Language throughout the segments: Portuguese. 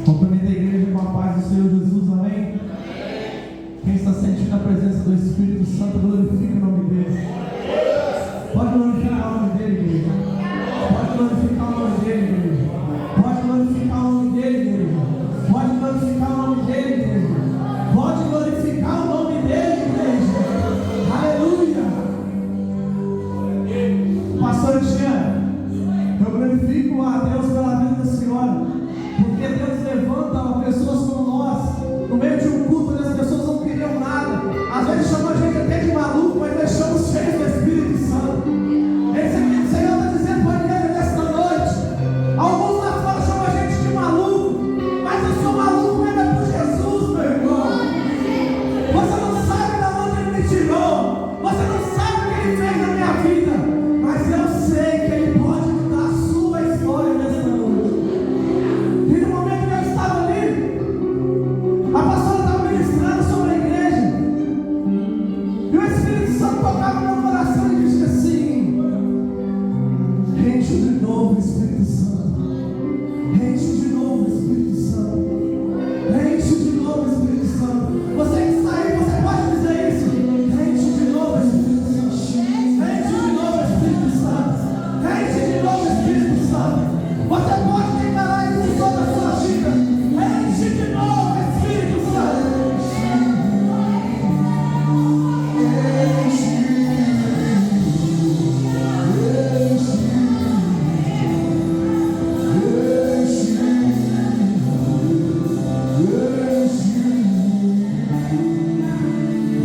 Cumprimento a igreja com a paz do Senhor Jesus, amém? Quem está sentindo a presença do Espírito Santo, glorifica o nome dele. Pode glorificar o nome dele, igreja. Pode glorificar o nome dele, igreja. Pode glorificar o nome dele, igreja. Pode glorificar o nome dele, igreja. Pode glorificar o nome dele, igreja. Aleluia. Pastor Cristiano, eu glorifico a Deus pela vida da senhora, porque Deus levanta pessoas como nós no meio de um culto onde as pessoas não queriam nada. Às vezes chamam a gente até de maluco, mas nós chamamos cheios do Espírito Santo. Esse aqui o Senhor está dizendo para ele nesta noite. Alguns lá fora chamam a gente de maluco, mas eu sou maluco mesmo é por Jesus, meu irmão. Você não sabe de onde ele me tirou, você não sabe o que ele fez na minha vida, mas eu sei que ele pode mudar a sua história nesta noite. E no momento que eu estava ali, a pastora estava ministrando sobre a igreja, e o Espírito Santo tocava no meu coração e disse assim: enche de novo, Espírito Santo, enche de novo, Espírito Santo, enche de novo, Espírito Santo. Você que está aí, você pode dizer isso: enche de novo, Espírito Santo, enche de novo, Espírito Santo, enche de novo, Espírito Santo. Você pode declarar isso sobre a sua vida: enche de novo, Espírito Santo.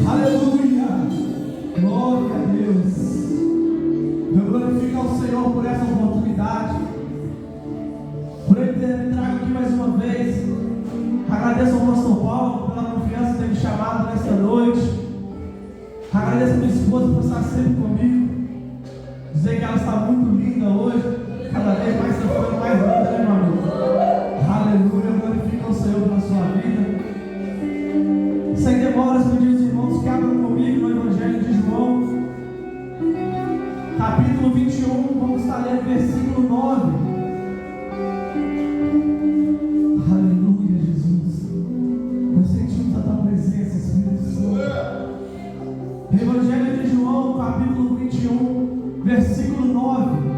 Aleluia, glória a Deus. Eu glorifico ao Senhor por essa oportunidade, por Ele ter me trago aqui mais uma vez. Agradeço ao pastor Paulo pela confiança de ter me chamado nesta noite. Agradeço a minha esposa por estar sempre comigo. Dizer que ela está muito linda hoje, cada vez mais você foi mais linda, né, meu amigo? Aleluia, eu glorifico ao Senhor pela sua vida. Sem demoras, pedir aos irmãos que abram comigo no Evangelho de João, capítulo 21, vamos estar lendo versículo 9. Aleluia, Jesus. Nós sentimos a tua presença, Espírito Santo. Evangelho de João, capítulo 21, versículo 9.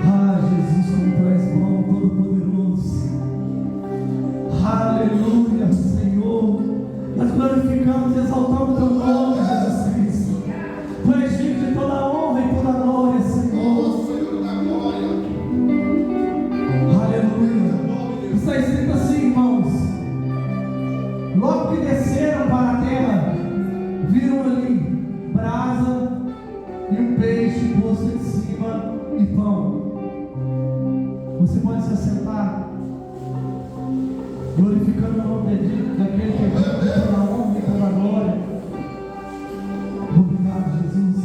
Ah, Jesus, como tu és bom, todo-poderoso. Aleluia, Senhor. Nós glorificamos e exaltamos teu nome, Jesus Cristo. Tu és digno de toda a honra e toda a glória, Senhor. Aleluia. Está escrito assim, irmãos: logo que desceram para a terra, viram ali brasa e um peixe posto em cima e pão. Você pode se assentar, glorificando o nome daquele que é digno de toda a honra e toda a glória. Obrigado, Jesus.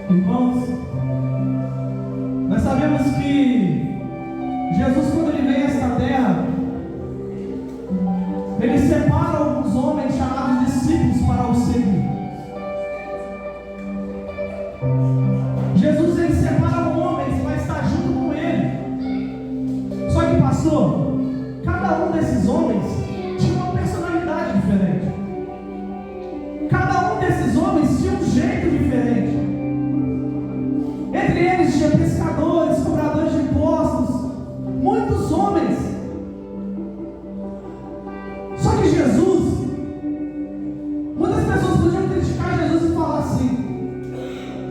Irmãos, nós sabemos que Jesus, quando ele vem a esta terra, ele separa alguns homens chamados discípulos para o seguir. Jesus, ele separa homens para estar junto com ele. Só que, pastor, cada um desses homens tinha uma personalidade diferente. Cada um desses homens tinha um jeito diferente. Entre eles tinha pescadores, cobradores de impostos, muitos homens. Só que Jesus, muitas pessoas podiam criticar Jesus e falar assim: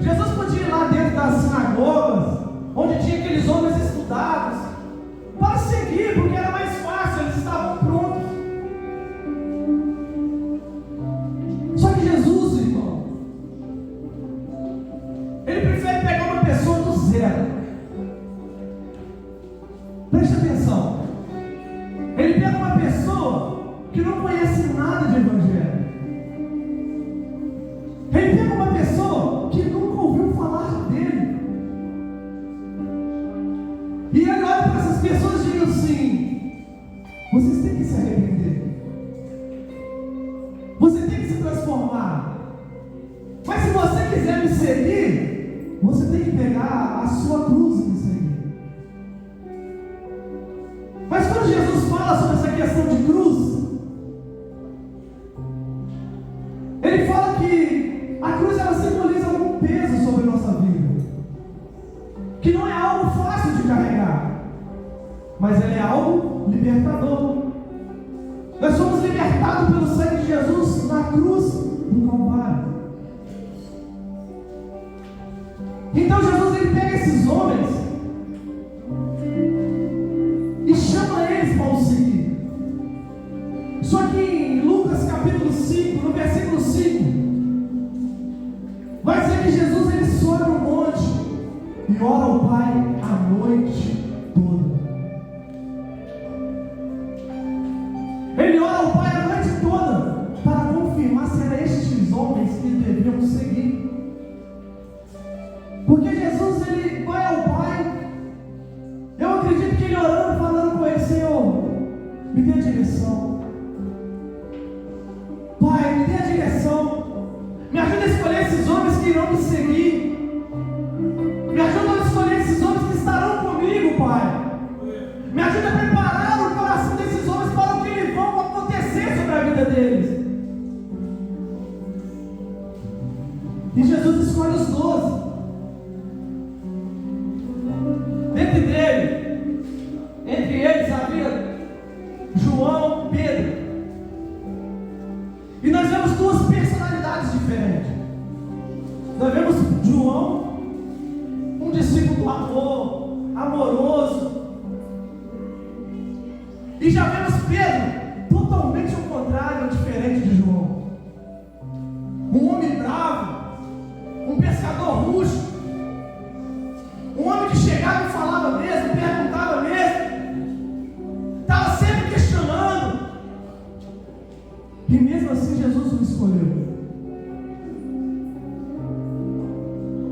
Jesus podia ir lá dentro das sinagogas, onde tinha aqueles homens estudados, para seguir, porque era mais fácil, eles estavam prontos. Só que Jesus, irmão, ele prefere pegar uma pessoa do zero. Preste atenção. Ele pega uma pessoa que não conhece nada de evangelho. Ele pega uma pessoa que nunca ouviu falar dele. E ele olha para essas pessoas e diz assim: vocês têm que se arrepender. Você tem que se transformar. Mas se você quiser me seguir, você tem que pegar a sua cruz e me seguir. Jesus fala sobre essa questão de cruz, ele fala que a cruz ela simboliza um peso sobre a nossa vida, que não é algo fácil de carregar, mas ele é algo libertador. Nós somos libertados pelo sangue de Jesus na cruz do Calvário. Então Jesus ele pega esses homens e chama eles para o seguir. Só que em Lucas capítulo 5, no versículo 5, vai dizer que Jesus ele sobe no monte e ora ao Pai a noite toda. Ele ora ao Pai a noite toda para confirmar se eram estes homens que deviam seguir. Porque Jesus ele vai ao Pai, eu acredito que ele orando, falando com ele: Senhor, me dê a direção. Pai, me dê a direção. Me ajuda a escolher esses homens que irão me seguir. Me ajuda a escolher esses homens que estarão comigo, Pai. Me ajuda a preparar o coração desses homens para o que vão acontecer sobre a vida deles. E Jesus escolhe os 12. Entre eles havia João, Pedro. E nós vemos duas personalidades diferentes. Nós vemos João, um discípulo do amor, amoroso. E já vemos Pedro, totalmente ao contrário, diferente de João. Um homem bravo, um pescador rústico, um homem que chegava e falava mesmo, perguntava mesmo, estava sempre questionando. E mesmo assim Jesus o escolheu.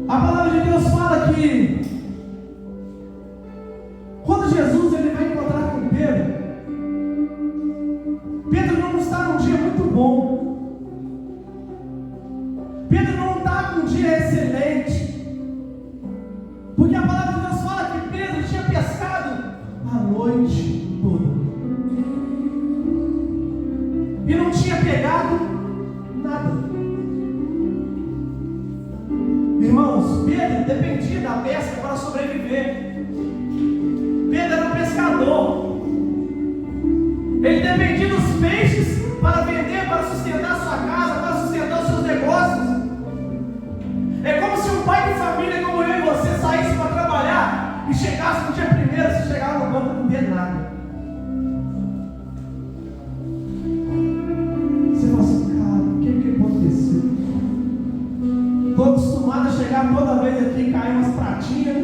A palavra de Deus fala que quando Jesus ele vai encontrar com Pedro, Pedro não está num dia muito bom. Pedro não está com um dia excelente. Porque a palavra de Deus fala que Pedro tinha pescado a noite toda e não tinha pegado nada. Irmãos, Pedro dependia da pesca para sobreviver. Pedro era um pescador. Ele dependia dos peixes para vender, para sustentar a sua casa, para sustentar os seus negócios. É como se um pai de família como eu e você saísse para trabalhar e chegasse no dia primeiro, se chegava no banco não ter nada. Você fala assim: cara, o que aconteceu? Estou acostumado a chegar toda vez aqui e cair umas pratinhas.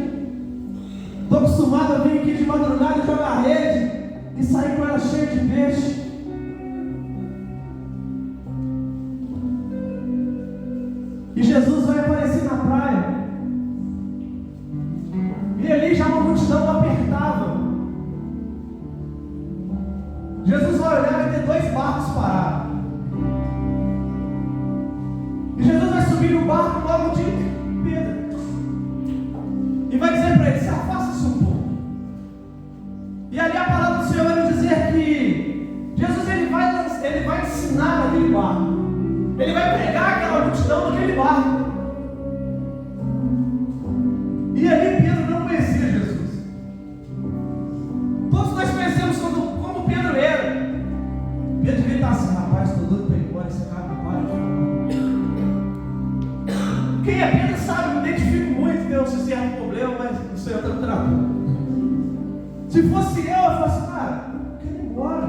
Estou acostumado a vir aqui de madrugada e jogar rede e sair com ela cheia de peixe. E Jesus vai aparecer na praia. E ali já uma multidão apertava. Jesus vai olhar e vai ter 2 barcos parados. E Jesus vai subir no barco logo de Pedro. E vai dizer para ele: se afasta-se um pouco. E ali a palavra do Senhor vai dizer que Jesus ele vai ensinar naquele barco. Ele vai pregar aquela multidão naquele barco. E ali Pedro não conhecia Jesus. Todos nós conhecemos como Pedro era. Pedro devia estar assim: rapaz, estou doido para ir embora, esse cara não para de falar. Quem é Pedro sabe, me identifico muito, tem um certo problema, mas o Senhor está me tratando. Se fosse eu falasse assim: cara, eu quero ir embora.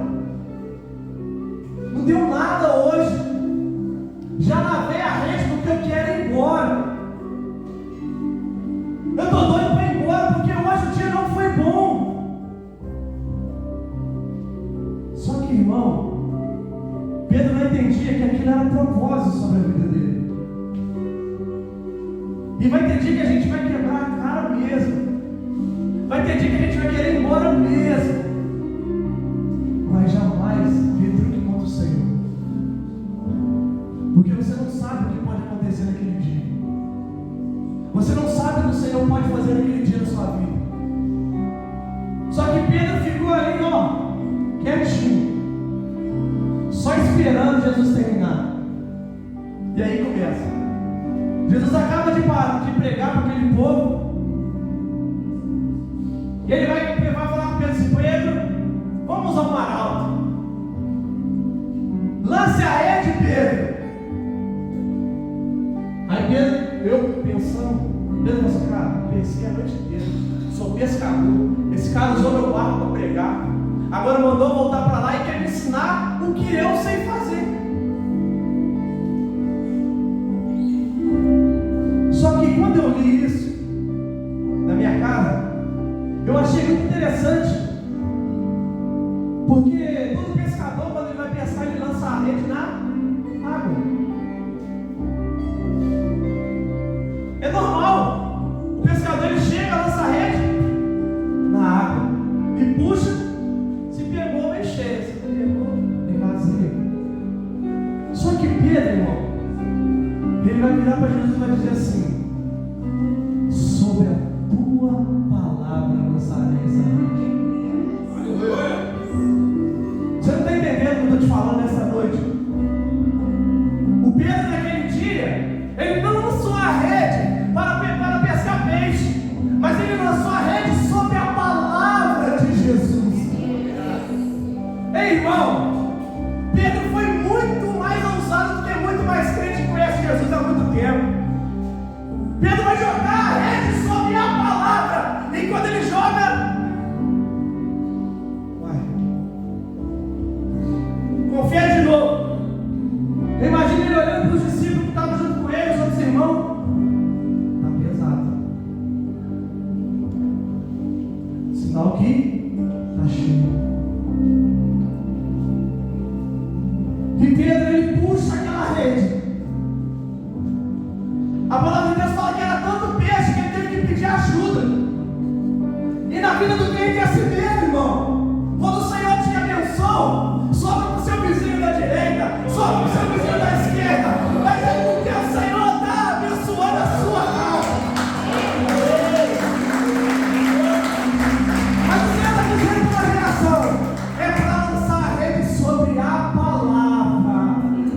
Não deu nada hoje. Já lavei a rede porque eu quero ir embora. Eu estou doido para ir embora porque hoje o dia não foi bom. Só que, irmão, Pedro não entendia que aquilo era propósito sobre a vida dele. E vai ter dia que a gente vai quebrar a cara mesmo. Vai ter dia que a gente vai querer ir embora mesmo. Mas jamais retruque contra o Senhor. Porque você não sabe o que pode acontecer naquele dia. Você não sabe o que o Senhor pode fazer naquele dia na sua vida. Só que Pedro ficou ali, Jesus terminar. E aí começa. Jesus acaba de pregar para aquele povo. E ele vai falar com Pedro assim: Pedro, vamos ao mar alto. Lance a rede, Pedro. Aí Pedro, eu pensando, Pedro falou assim: cara, pesquei a noite inteira, sou pescador. Esse cara usou meu barco para pregar. Agora mandou voltar para lá e quer me ensinar o que eu sei fazer. Só que quando eu li isso na minha casa, eu achei muito interessante, porque todo pescador, quando ele vai pescar, ele lança a rede na água. É normal. O pescador, ele chega, lança a rede na água e puxa. Se pegou, vem cheio. Se pegou, vem vazio. Só que Pedro, irmão, ele vai virar para Jesus e vai dizer assim: sobre a tua palavra lançarei essa rede. Você não está entendendo o que eu estou te falando nessa noite? O Pedro, naquele dia, ele não lançou a rede para pescar peixe, mas ele lançou a rede sobre a palavra de Jesus. Ei, irmão, Pedro foi muito mais ousado do que muito mais crente que conhece Jesus há muito tempo. Pedro vai jogar a rede sobre a palavra, e quando ele joga, confia de novo. Imagina ele olhando para os discípulos que estavam junto com ele, os outros irmãos. Está pesado. Sinal que está cheio. E Pedro, ele puxa aquela rede. A palavra de Deus fala que era tanto peixe que ele teve que pedir ajuda. E na vida do crente é assim mesmo, irmão. Quando o Senhor te abençoa, sobe para o seu vizinho da direita, sobe para o seu vizinho da esquerda, mas é porque o Senhor está abençoando a sua casa. Mas o Senhor está dizendo para a geração: é para lançar a rede sobre a palavra.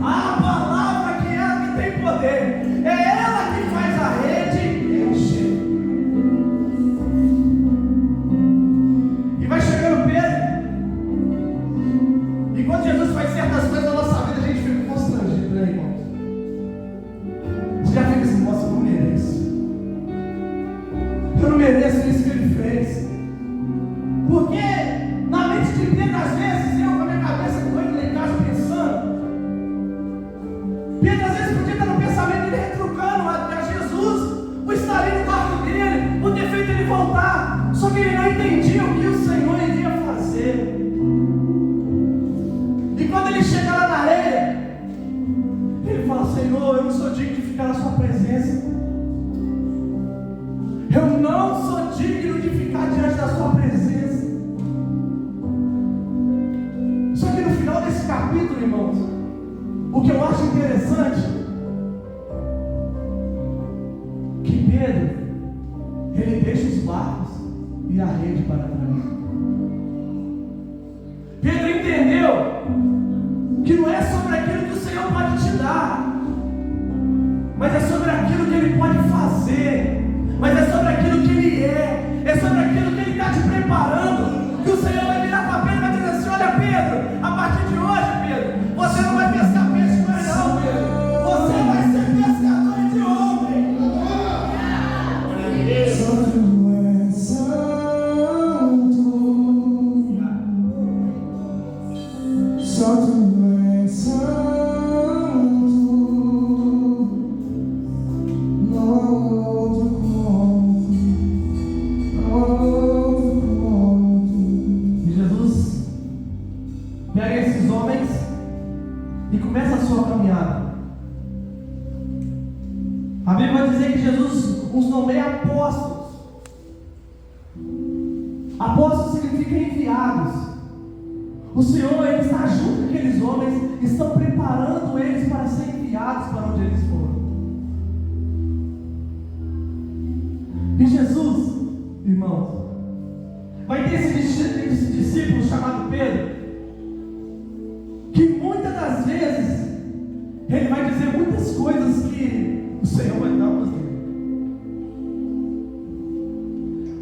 A palavra que é ela que tem poder. É ela que faz a rede encher. E vai chegando Pedro. E quando Jesus faz certas coisas na nossa vida, a gente fica constrangido, né, irmão? Você já fica assim: nossa, eu não mereço. Eu não mereço isso que ele fez. Porque na mente de Pedro, às vezes, eu com a minha cabeça doida lá em casa pensando, Pedro às vezes podia estar no pensamento dele retrucando a Jesus, por estar ali no quarto dele, por ter feito ele voltar. Só que ele não entendia o que o Senhor iria fazer. E quando ele chega lá na areia, ele fala: Senhor, eu não sou digno de ficar na sua presença. Eu não sou digno de ficar diante da sua presença. Só que no final desse capítulo, irmãos, o que eu acho interessante, que Pedro, ele deixa os barcos e a rede para trás. Pedro entendeu que não é sobre aquilo que o Senhor pode te dar, mas é sobre aquilo que Ele pode fazer, mas é sobre aquilo que Ele é sobre aquilo que Ele está te preparando, que o Senhor vai virar para Pedro e vai dizer assim: olha, Pedro, a partir de hoje, Pedro, você não vai pescar peixe mais não, Pedro, você vai ser pescador de homem. Só tu és santo. E Jesus pega esses homens e começa a sua caminhada. A Bíblia vai dizer que Jesus os nomeia apóstolos. Apóstolos significa enviados. O Senhor, Ele está junto com aqueles homens, estão preparando eles para serem enviados para onde eles foram. E Jesus, irmãos, vai ter esse discípulo chamado Pedro, que muitas das vezes muitas coisas que o Senhor vai dar para nós.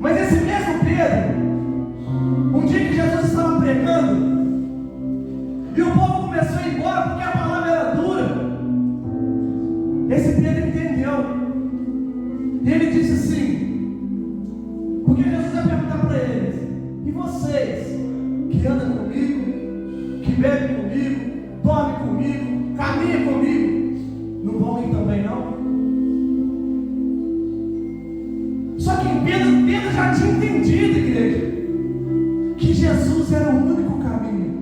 Mas esse mesmo Pedro, um dia que Jesus estava pregando, e o povo começou a ir embora porque a palavra era dura, esse Pedro entendeu. E ele disse assim, porque Jesus vai perguntar para eles: e vocês que andam comigo, que bebem comigo, dormem comigo, caminham comigo, não vão ir também não? Só que Pedro já tinha entendido, igreja, que Jesus era o único caminho.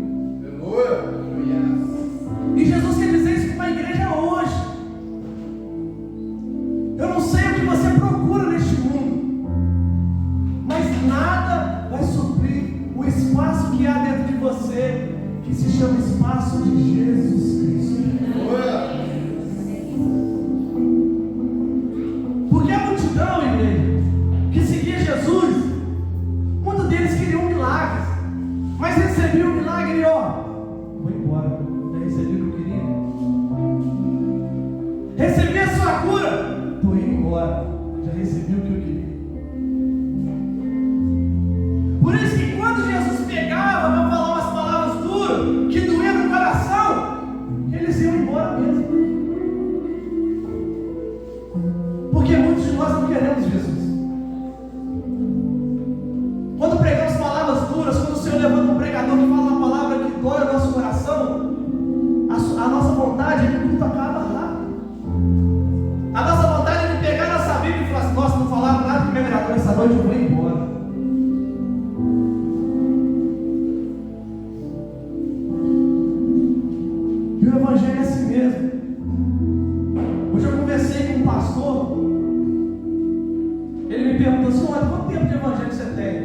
E Jesus quer dizer isso para a igreja hoje. Eu não sei o que você procura neste mundo, mas nada vai suprir o espaço que há dentro de você, que se chama espaço de Jesus Cristo. Porque a multidão, igreja, que seguia Jesus, muitos deles queriam milagres, mas recebiam o milagre e vou embora, já recebi o que eu queria. Recebi a sua cura, estou indo embora, já recebi o que eu queria. Por isso que quando Jesus pegava para falar umas palavras duras, que doíam no coração, eles iam embora mesmo. Porque muitos de nós não queremos Jesus. Quando pregamos palavras duras, quando o Senhor levanta um pregador que fala uma palavra que dói o nosso coração, a nossa vontade é que o culto acaba rápido. A nossa vontade é de pegar nossa Bíblia e falar assim: nossa, não falaram nada que me agradou essa noite, eu vou embora. E o Evangelho é assim mesmo. Hoje eu conversei com um pastor. Ele me perguntou assim: olha, quanto tempo de Evangelho você tem?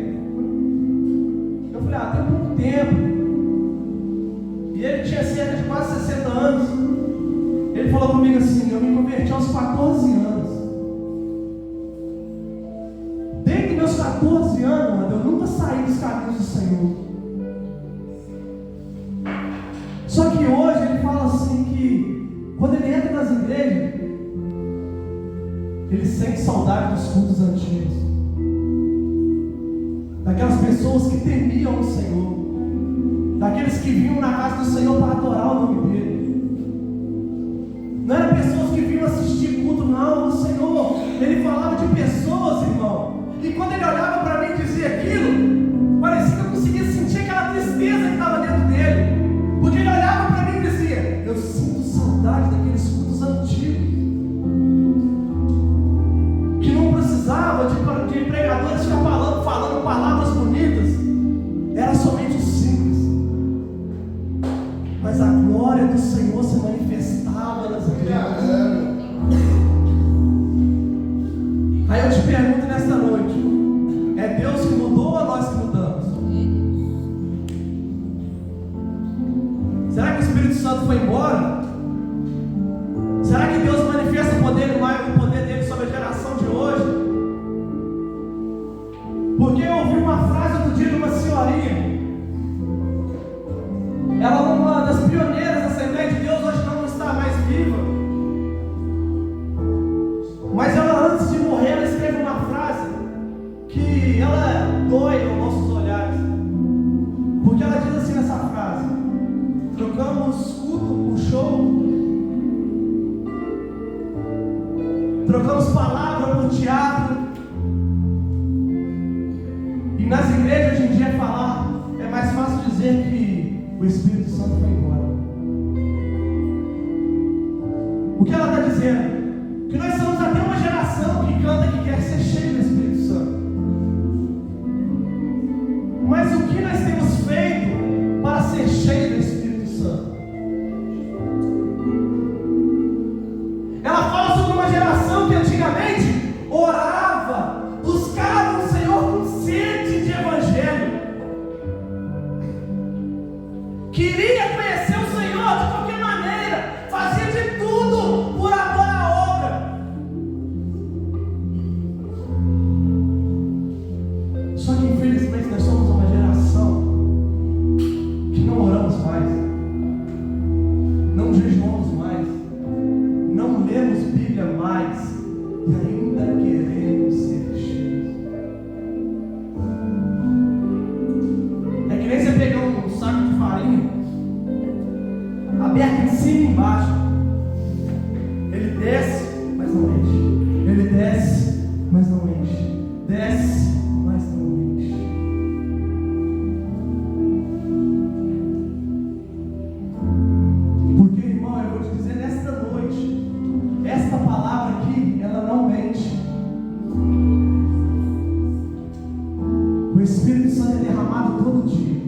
Eu falei: tem pouco tempo. E ele tinha cerca de quase 60 anos. Ele falou comigo assim: eu me converti aos 14 anos. Desde meus 14 anos, mano, eu nunca saí dos caminhos do Senhor. Só que hoje ele fala assim que quando ele entra nas igrejas, ele sente saudade dos cultos antigos, daquelas pessoas que temiam o Senhor, daqueles que vinham na casa do Senhor para adorar o nome dele. Não eram pessoas que vinham assistir culto, não, o Senhor. Ele falava de pessoas, irmão, e quando ele olhava para mim e dizia aquilo, parecia que eu conseguia sentir aquela tristeza que estava dentro dele, porque ele olhava para mim e dizia: eu sinto saudade daqueles cultos antigos, que não precisava de pregadores ficar falando palavras bonitas, era somente o simples, mas a glória do Senhor se manifestava nas igrejas. Aí eu te pergunto nesta noite: é Deus que mudou ou nós que mudamos? Será que o Espírito Santo foi embora? Será que Deus manifesta o poder dele sobre a geração de hoje? Porque eu ouvi uma frase outro dia de uma senhorinha. Ela é uma das pioneiras da Assembleia de Deus, hoje não está mais viva. Mas ela, antes de morrer, ela escreveu uma frase que ela dói aos nossos olhares. Porque ela diz assim nessa frase: trocamos culto por show, trocamos palavra por teatro. E nas igrejas hoje em dia é mais fácil dizer que o Espírito Santo foi embora. O que ela está dizendo? Que nós somos até uma geração que canta que quer ser cheio do Espírito Santo. Mas o que nós temos feito para ser cheio do Espírito Santo? Ela fala sobre uma geração que antigamente orava, buscava o Senhor com sede de evangelho, queria conhecer o Senhor de qualquer maneira, fazia de tudo por amor à obra. Só que infelizmente nós somos uma geração que não oramos mais, não jejuamos mais, não O Espírito Santo é derramado todo dia.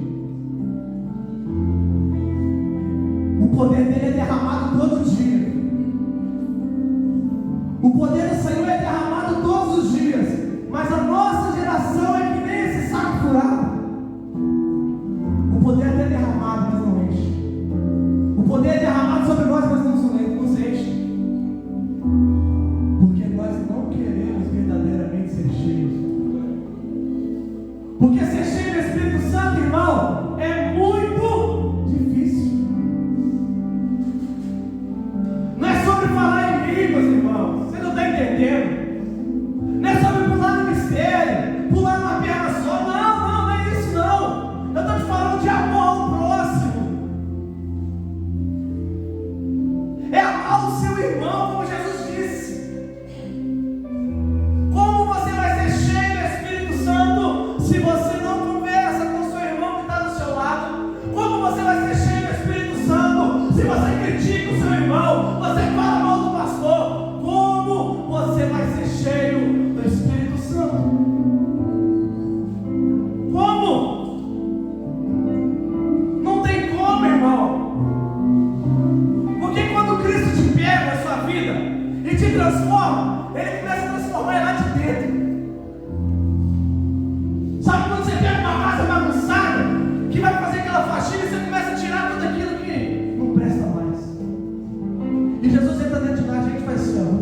O poder dele é derramado todo dia. O poder do Senhor é derramado todos os dias. Mas a nossa geração é que nem esse saco furado. O poder é derramado, mas não enche. O poder é derramado sobre nós, mas não nos enche. Porque nós não queremos verdadeiramente ser cheios. Porque ser cheio do Espírito Santo, irmão, é muito difícil. Não é sobre falar em línguas, irmão. Você não está entendendo. Não é sobre pular no mistério, pular numa perna só. Não é isso não. Eu estou te falando de amor ao próximo. É amar o seu irmão, como Jesus disse. Como você vai ser cheio do Espírito Santo se você não conversa com o seu irmão que está do seu lado? Como você vai ser cheio do Espírito Santo se você critica o seu irmão, você fala mal do pastor? Como você vai ser cheio do Espírito Santo? Como? Não tem como, irmão. Porque quando Cristo te pega na sua vida e te transforma, Ele começa a transformar lá de dentro. Sabe quando você pega uma casa bagunçada, que vai fazer aquela faxina e você começa a tirar tudo aquilo que não presta mais? E Jesus entra dentro de nós, a gente faz assim, ó, vou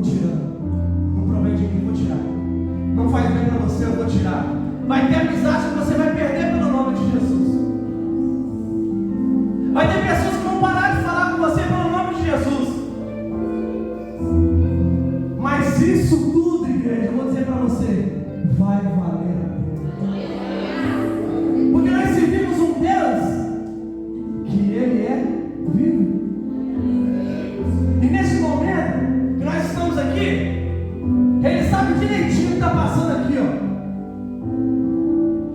tirando. Não provém de mim, vou tirar. Não faz bem para você, eu vou tirar. Vai ter amizade que você vai perder pelo nome de Jesus. Vai ter pessoas que vão parar de falar com você pelo nome de Jesus. Mas isso tudo, igreja, eu vou dizer para você, vai valer a pena. Porque nós servimos um Deus que Ele é vivo. E nesse momento que nós estamos aqui, Ele sabe direitinho o que está passando aqui, ó.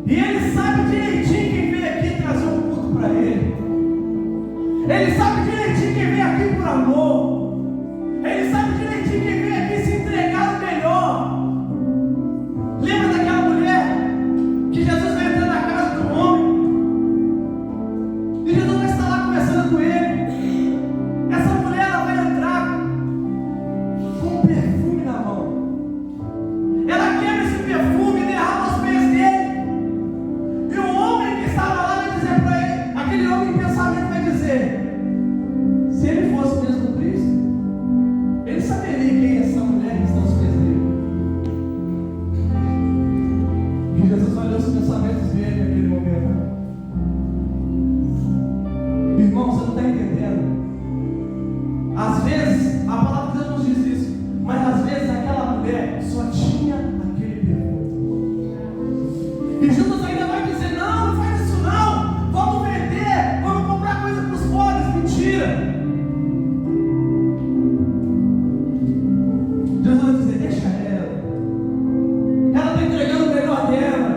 E Ele sabe direitinho quem veio aqui trazer um culto para Ele. Ele sabe direitinho quem veio aqui por amor. Ele sabe direitinho quem veio aqui se entregar o melhor. Lembra daquela mulher que Jesus vai entrar na casa do homem? E Jesus vai estar lá conversando com ele. Essa mulher, ela vai entrar com um perfume na mão. Ela quebra esse perfume e derrama aos pés dele. E o homem que estava lá vai dizer para ele, aquele homem em pensamento vai dizer, se ele fosse mesmo Cristo, ele saberia quem é essa mulher que está aos pés dele. E Jesus olhou os pensamentos dele naquele momento. Irmão, você não está entendendo. Às vezes, a palavra de Deus nos diz isso, mas às vezes aquela mulher só tinha aquele perfume. E Judas ainda vai dizer, não faz isso não, vamos vender, vamos comprar coisa para os pobres. Mentira. Jesus vai dizer, deixa ela. Ela está entregando o melhor dela.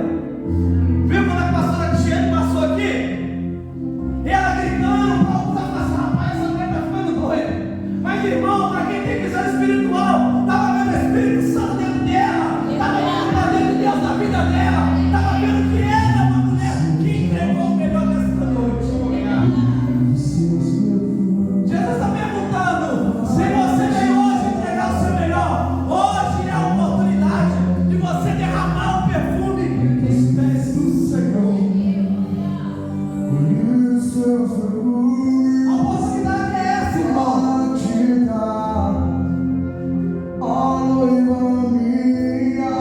Viu quando a pastora Tiane passou aqui? Ela gritando, Paulo está passando, rapaz, essa mulher está ficando doida. Mas irmão, para quem tem visão espiritual, estava vendo o Espírito Santo dentro dela, estava vendo o poder de Deus na vida dela, estava vendo que era uma mulher que entregou o melhor dessa noite. Jesus está perguntando, se você veio hoje entregar o seu melhor, hoje é a oportunidade de você derramar o perfume dos pés do Senhor. A oportunidade é essa, irmão. Ó noiva minha,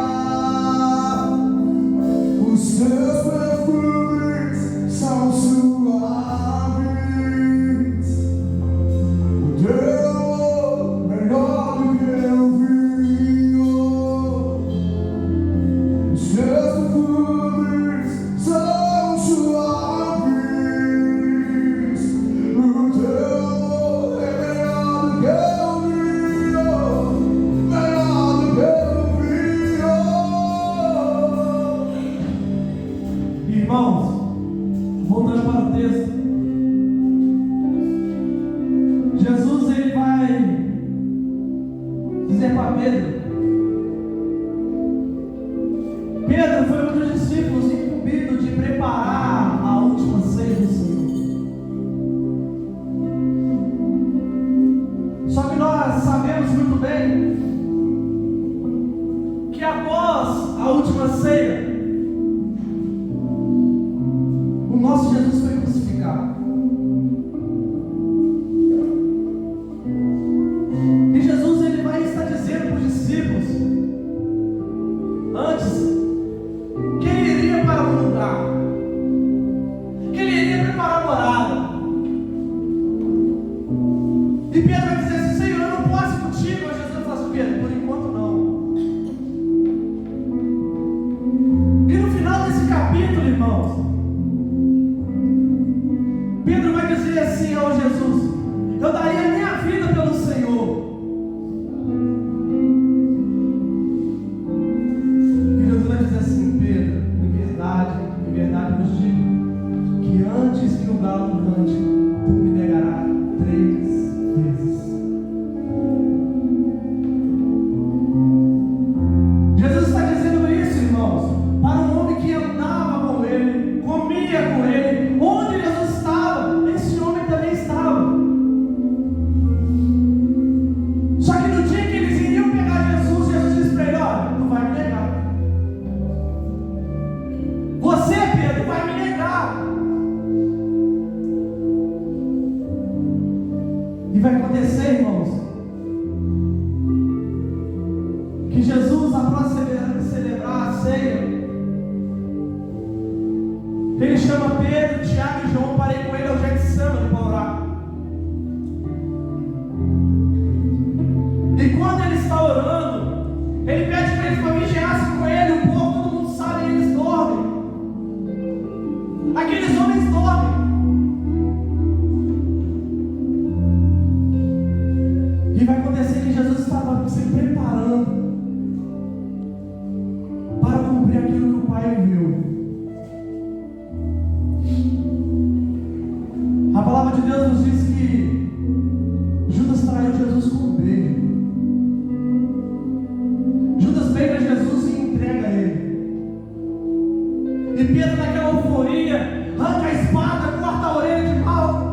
Pedro foi um dos discípulos incumbido de preparar a última ceia do Senhor. Só que nós sabemos muito bem que após a última ceia, o nosso Jesus foi crucificado. E Jesus, ele vai estar dizendo para os discípulos antes que ele iria para um lugar, que ele iria preparar a morada. E Pedro vai dizer assim: Senhor, eu não posso ir contigo. Aí Jesus fala assim: Pedro, por enquanto não. E no final desse capítulo, irmãos, Pedro vai dizer assim ao Jesus: eu daria a minha vida pelo Senhor. E Jesus vai dizer assim: Pedro, em verdade vos digo, que antes que o galo cante, tu me negarás 3 vezes. Jesus está dizendo isso, irmãos, para um homem que andava com ele, comia com ele. Onde Jesus estava, esse homem também estava. Só que no dia que eles iriam pegar Jesus, Jesus disse para ele: olha, tu vai me negar. Você, Pedro, vai me negar. E vai acontecer, irmãos, que Jesus, após celebrar a ceia, ele chama Pedro, Tiago e João para ir com ele ao Getsemane para orar. E quando ele está orando, ele pede para eles que vigiassem com ele. O povo, todo mundo sabe, eles dormem. Aqueles homens dormem. E vai acontecer que Jesus estava se preparando para cumprir aquilo que o Pai viu. A palavra de Deus nos diz que Judas traiu Jesus com um beijo. Judas pega Jesus e entrega ele. E Pedro, naquela euforia, arranca a espada, corta a orelha de Malco.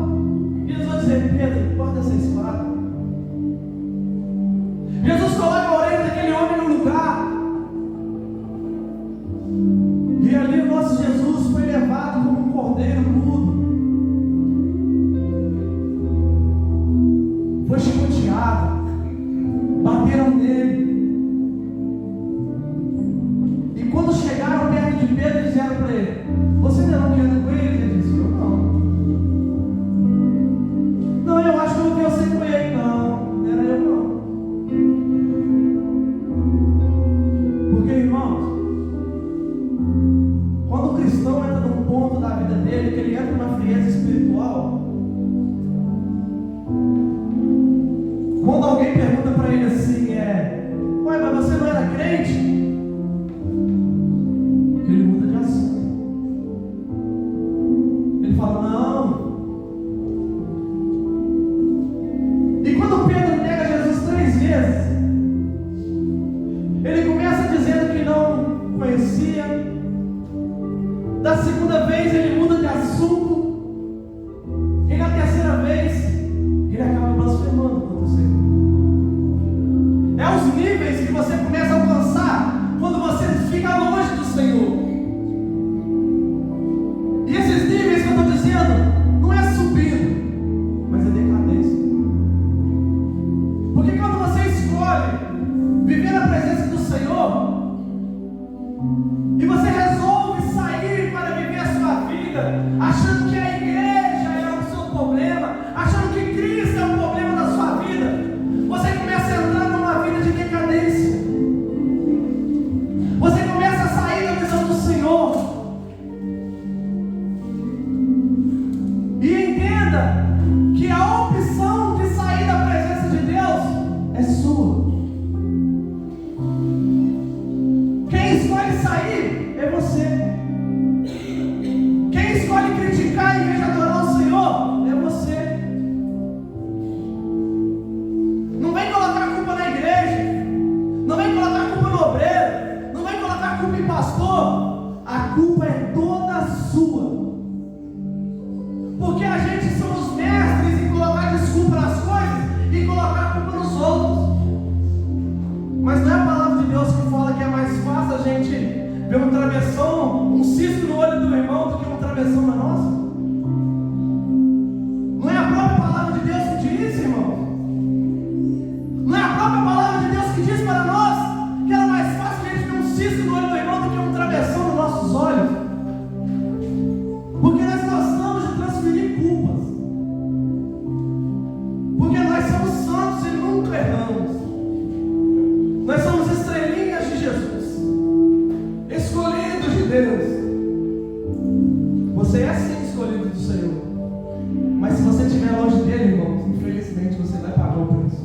E Jesus vai dizer: Pedro, corta essa espada. Jesus coloca a orelha daquele homem no lugar. E ali o nosso Jesus foi levado como um cordeiro mudo. Foi chicoteado, bateram nele. E quando chegaram perto de Pedro, disseram para ele: você ainda não quer ir com ele? Ele disse: eu não. Não, eu acho que eu não vi você com ele. Não, era eu não. Porque, irmãos, quando o cristão entra num ponto da vida dele, que ele entra numa frieza espiritual, quando alguém pergunta para ele assim, ué, mas você não era crente? Ele muda de assunto. Ele fala: não. E quando Pedro nega Jesus 3 vezes, ele começa dizendo que não conhecia. Da segunda vez ele muda de assunto. E na terceira vez ele acaba blasfemando contra o Senhor. É os níveis que você começa a alcançar quando você fica longe do Senhor. E esses níveis que eu estou dizendo não é subindo, mas é decadência. Porque quando você escolhe viver na presença do Senhor e você resolve sair para viver a sua vida achando que a igreja é o seu problema, achando que Cristo é o problema da sua vida, você começa a entrar numa vida de decadência. Você começa a sair da visão do Senhor. E entenda que a opção de sair da presença de Deus é sua. Quem escolhe sair é pastor, a culpa é toda sua. Porque a gente somos mestres em colocar desculpa nas coisas e colocar a culpa nos outros. Mas não é a palavra de Deus que fala que é mais fácil a gente ver um travessão, um cisco no olho do irmão do que um travessão na nossa? Não é a própria palavra de Deus que diz, irmão? Não é a própria palavra de Deus que diz para nós que era mais fácil a gente ver um cisco no olho do irmão do que um travessão nos nossos olhos? Porque nós gostamos de transferir culpas. Porque nós somos santos e nunca erramos. Nós somos estrelinhas de Jesus, escolhidos de Deus. Você é sim escolhido do Senhor. Mas se você estiver longe dele, irmão, infelizmente você vai pagar o preço.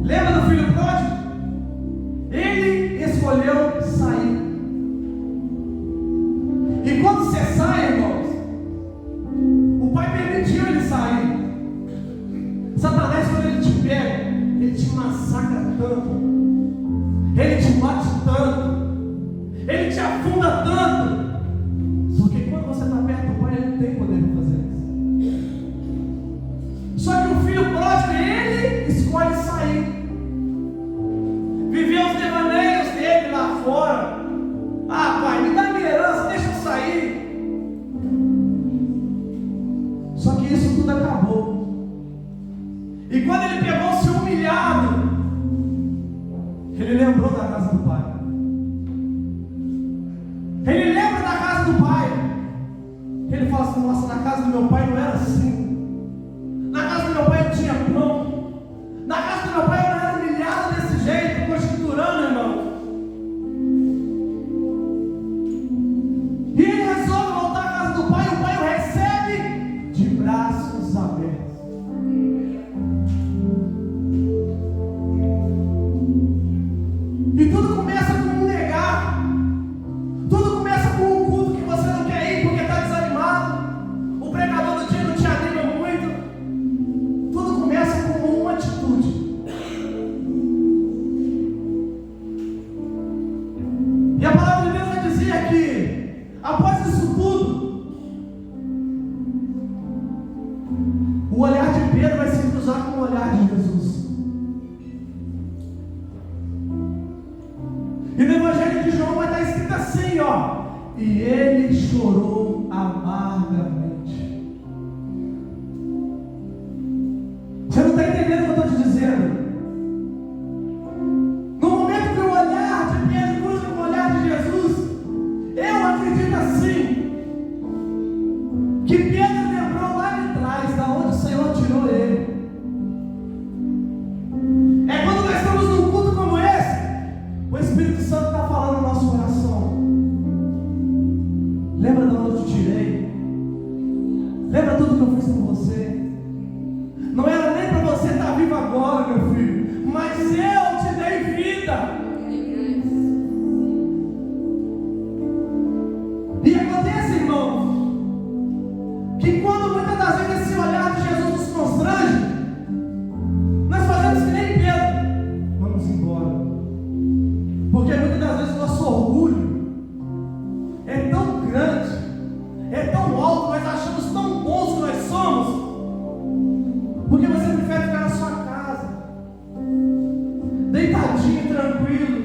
Lembra do filho pródigo? Ele escolheu sair. E quando você sai, irmãos, o pai permitiu ele sair. Satanás, quando ele te pega, ele te massacra tanto, ele te bate tanto, ele te afunda tanto, porque quando você está perto do pai, ele não tem poder para fazer isso. Só que o filho pródigo, ele escolhe sair, viver os devaneios dele lá fora. Ah, pai, me dá minha herança, deixa eu sair. Só que isso tudo acabou. E quando ele pegou-se humilhado, ele lembrou da casa do pai. Ele lembra da casa do pai. Ele fala assim: nossa, na casa do meu pai não era assim. Na casa do meu pai eu tinha pão. Na casa do meu pai eu não era humilhado desse jeito, conjecturando, irmão. E ele resolve voltar à casa do pai, e o pai o recebe de braços abertos. E tudo começa com um negar. Tudo começa com um culto que você não quer ir porque está desanimado. O pregador do dia não te anima muito. Tudo começa com uma atitude. E a palavra de Deus vai dizer que, após isso tudo, o olhar de Pedro vai se cruzar com o olhar de Jesus. E no Evangelho de João vai estar escrito assim, ó: e ele chorou amargamente. Você não está entendendo o que eu estou te dizendo? No momento que o olhar de Pedro cruza com o olhar de Jesus, eu acredito assim, que Pedro lembrou lá de trás, da onde o Senhor tirou ele. É quando nós estamos num culto como esse, o Espírito Santo está falando no nosso coração: lembra de onde eu te tirei? Lembra tudo que eu fiz por você? Não era nem para você estar vivo agora, meu filho, mas eu te dei vida. E acontece, irmãos, que quando muitas das vezes esse olhar de Jesus nos constrange, nós fazemos que nem Pedro: vamos embora. Porque muitas das vezes o nosso orgulho é tão grande, é tão alto, nós achamos tão bons que nós somos, porque você prefere ficar na sua casa, deitadinho, tranquilo.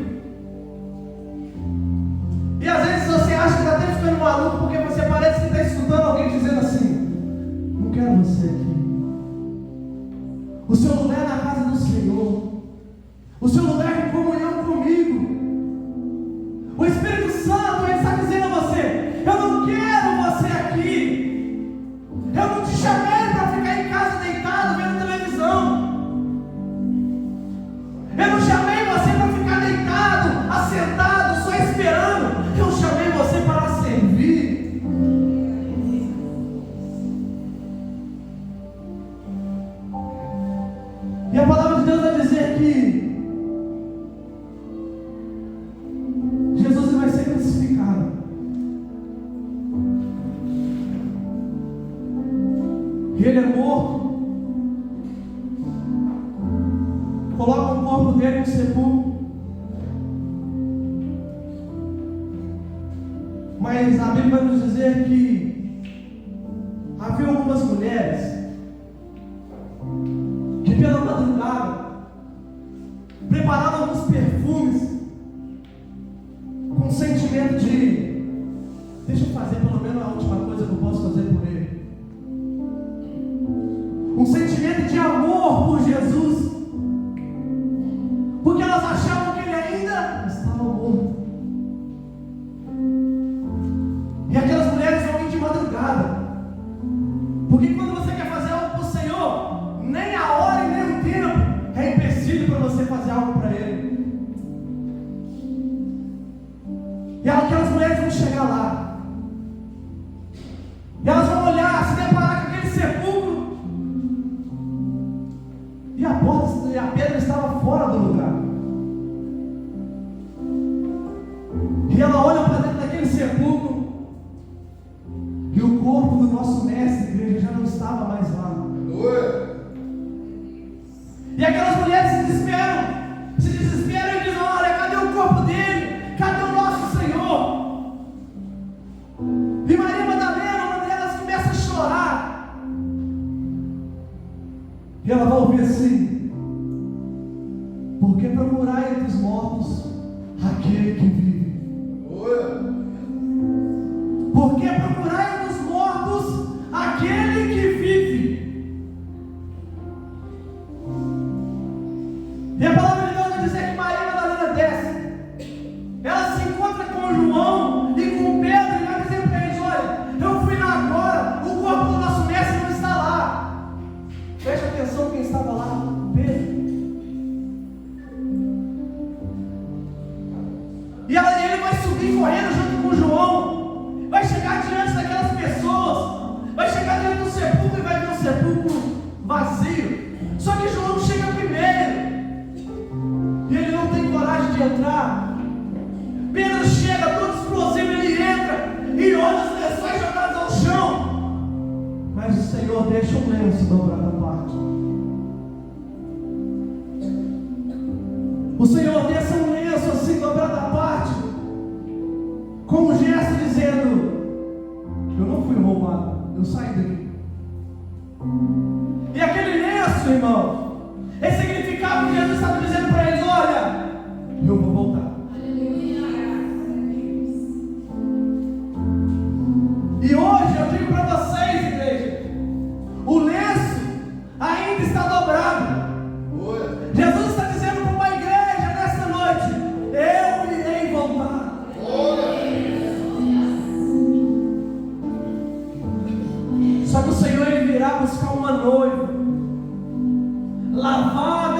E às vezes você acha que está até ficando maluco, porque você parece que está escutando alguém dizendo assim: não quero você aqui. O seu lugar é na casa do Senhor. O seu lugar é em comunhão comigo. O Espírito Santo, ele está dizendo a você: eu não quero você aqui. Eu não te chamei para ficar em casa deitado vendo televisão. Eu não chamei você para ficar deitado, assentado, só esperando. Eu chamei você para servir. Mas a Bíblia vai nos dizer que havia algumas mulheres que pela madrugada preparavam alguns perfumes com sentimento de: deixa eu fazer pelo menos a última coisa que eu posso fazer por ele. Um sentimento de amor por Jesus, porque elas achavam que ele ainda estava morto. E aquelas mulheres vão vir de madrugada, porque quando você quer fazer algo para o Senhor, nem a hora e nem o tempo é empecilho para você fazer algo para Ele. E aquelas mulheres vão chegar lá, e elas vão olhar, se deparar com aquele sepulcro, e a porta e a pedra estava fora do lugar. E ela olha para dentro daquele sepulcro, e o corpo do nosso mestre, igreja, já não estava mais lá. E aquelas mulheres se desesperam e dizem: olha, cadê o corpo dele? Cadê o nosso Senhor? E Maria Madalena, uma delas, começa a chorar. E ela vai ouvir assim: por que procurar entre os mortos aquele que vive? Por que procurar entre os mortos aquele que vive? E a palavra de Deus vai dizer que Maria Madalena desce, ela se encontra com João e com Pedro, e vai dizer para eles: olha, eu fui lá agora, o corpo do nosso mestre não está lá. Preste atenção quem estava lá: Pedro. E ele vai subir correndo junto com João, vai chegar diante daquelas pessoas, vai chegar diante do sepulcro e vai ver o sepulcro vazio. Só que João chega primeiro, e ele não tem coragem de entrar. Pedro chega todo explosivo, ele entra e olha os lençóis jogados ao chão, mas o Senhor deixa um lenço dobrado à parte. O Senhor deixa um lenço assim dobrado à parte, com um gesto dizendo: eu não fui roubado, eu saí daqui. E aquele lenço, irmão, significava que Jesus estava dizendo para eles: olha, eu vou voltar. E hoje eu digo para vocês, igreja, o lenço ainda está dobrado. Jesus está dizendo para uma igreja nesta noite: eu irei voltar. Só que o Senhor, Ele virá buscar uma noiva lavada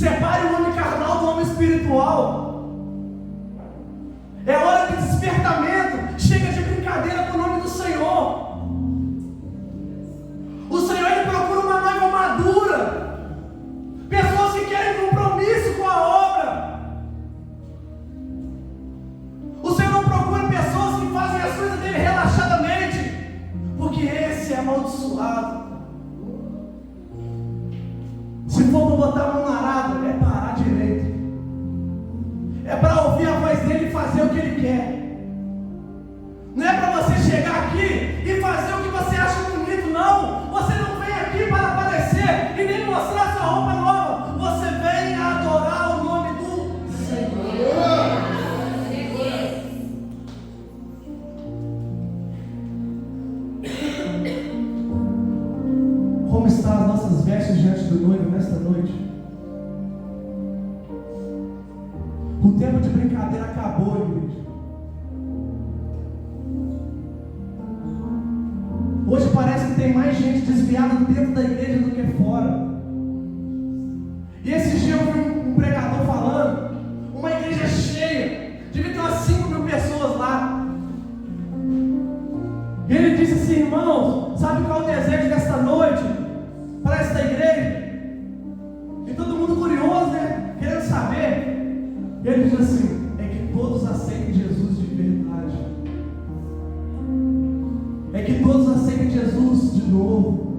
Separe o homem carnal do homem espiritual. É hora de despertamento. Chega de brincadeira com o nome do Senhor. O Senhor, Ele procura uma noiva madura, pessoas que querem compromisso com a obra. O Senhor não procura pessoas que fazem as coisas dele relaxadamente, porque esse é amaldiçoado. Se for para botar a mão na arada, é parar direito. É para ouvir a voz dele e fazer o que ele quer. Não é para você chegar aqui e fazer o que você acha bonito, não. Você não vem aqui para aparecer e nem mostrar sua roupa nova. Você vem adorar o nome do Senhor. Como estão as nossas vestes diante do noivo nesta noite? O tempo de brincadeira acabou, igreja. Hoje parece que tem mais gente desviada dentro da igreja do que fora. E esse dia eu vi um pregador falando, uma igreja cheia, devia ter umas 5.000 pessoas lá. E ele disse assim: irmãos, sabe qual é o desejo desta noite para esta igreja? E todo mundo curioso, né? Querendo saber. E ele diz assim: é que todos aceitem Jesus de verdade. É que todos aceitem Jesus de novo.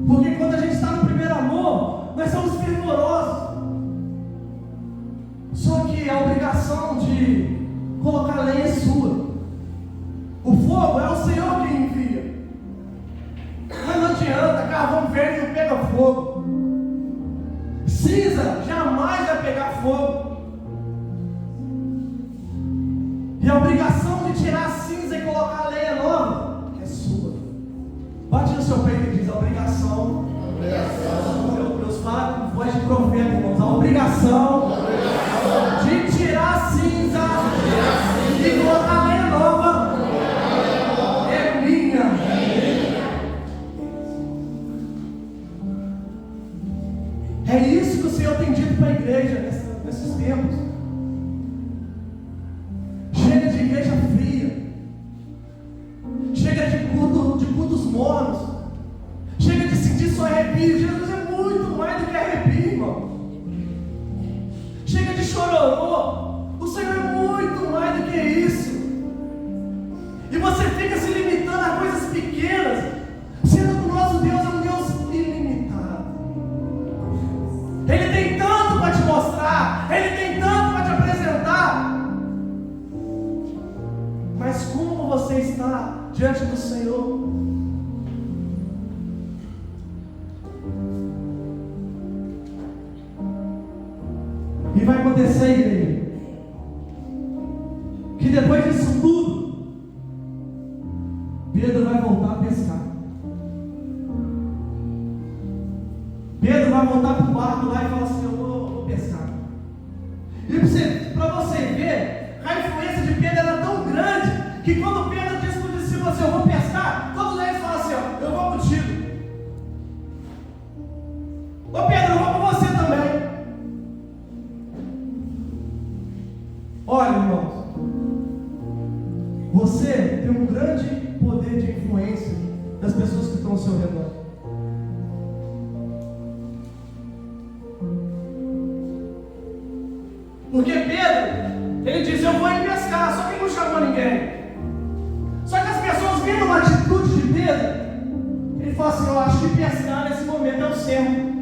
Porque quando a gente está no primeiro amor, nós somos fervorosos. Só que a obrigação de colocar a lenha é sua. O fogo é o Senhor que envia. Mas não adianta, carvão verde não pega fogo. Cinza jamais vai pegar fogo. E a obrigação de tirar a cinza e colocar a lenha nova é sua. Bate no seu peito e diz: a obrigação. Deus fala com voz de profeta, irmãos. A obrigação de tirar a cinza e colocar a lenha nova é minha. É isso que o Senhor tem dito para a igreja nesses tempos. Chega de igreja fria. Chega de cultos mornos. Chega de sentir só arrepio. Jesus é muito mais do que arrepio, irmão. Chega de chororô. O Senhor é muito mais do que isso. E você fica se limitando a coisas pequenas, sendo que o nosso Deus é um Deus ilimitado. Ele tem tanto para te mostrar, Ele tem tanto para te apresentar. Mas como você está diante do Senhor? E vai acontecer, igreja, que depois disso tudo, Pedro vai voltar a pescar. Pedro vai voltar para o barco lá e falar assim: eu vou pescar. E para você ver, a influência de Pedro era tão grande que quando Pedro disse para os discípulos assim: eu vou pescar, todos eles falam assim: ó, eu vou contigo. Ô Pedro, eu vou com você também. Olha, irmãos, você tem um grande poder de influência das pessoas que estão ao seu redor. Porque Pedro, ele diz: eu vou ir pescar, só que ele não chamou ninguém. Só que as pessoas viram a atitude de Pedro, ele fala assim: eu acho que pescar nesse momento é o certo.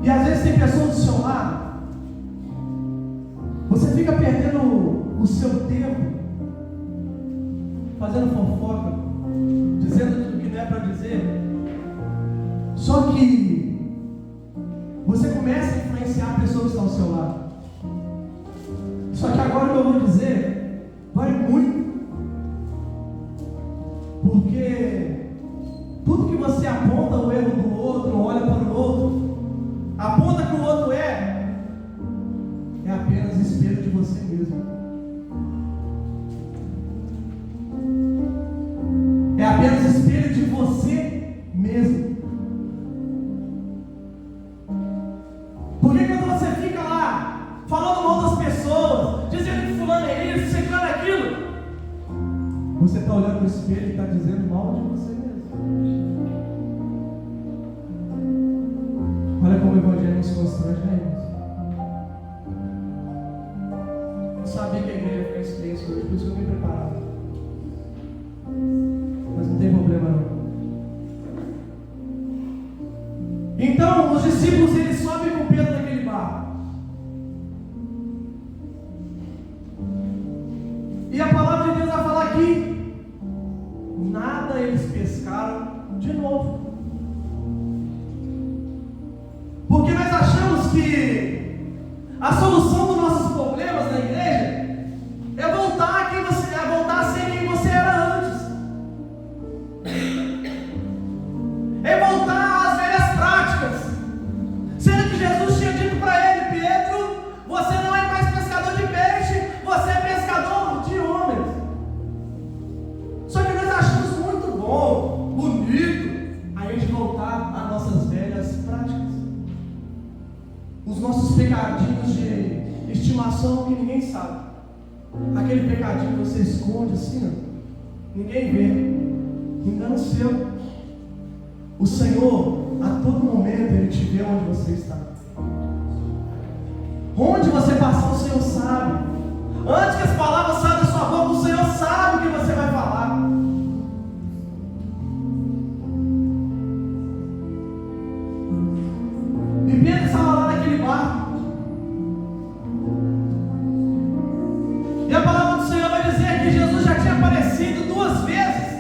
E às vezes tem pessoas do seu lado, você fica perdendo o seu tempo fazendo fofoca, dizendo tudo que não é para dizer. Só que você começa a influenciar a pessoa que está ao seu lado. Só que agora o que eu vou dizer vai muito, porque tudo que você aponta o erro do outro, olha para o outro, aponta que o outro é apenas espelho de você mesmo. É apenas espelho de você espelho e está dizendo mal de você mesmo. Olha como o Evangelho nos constrange, né, irmãos? Eu sabia que a igreja ia ficar em silêncio hoje, por isso que eu me preparava. Mas não tem problema não. Então, os discípulos, eles sobem com Pedro naquele barco. E a palavra de Deus vai falar que nada eles pescaram de novo. Porque nós achamos que a solução dos nossos problemas na igreja é voltar a ser quem você era antes. É voltar às velhas práticas. Sendo que Jesus tinha dito para ele: Pedro, você não é mais pescador de peixe, você é pescador de homens. Só que nós achamos muito bom, bonito, a gente voltar às nossas velhas práticas. Os nossos pecadinhos de estimação que ninguém sabe. Aquele pecadinho que você esconde assim, ó, ninguém vê. Engano seu. O Senhor, a todo momento, Ele te vê onde você está. Onde você passar, o Senhor sabe. Antes que as palavras saiam da sua boca, o Senhor sabe o que você vai falar. E Pedro estava lá naquele barco. E a palavra do Senhor vai dizer que Jesus já tinha aparecido 2 vezes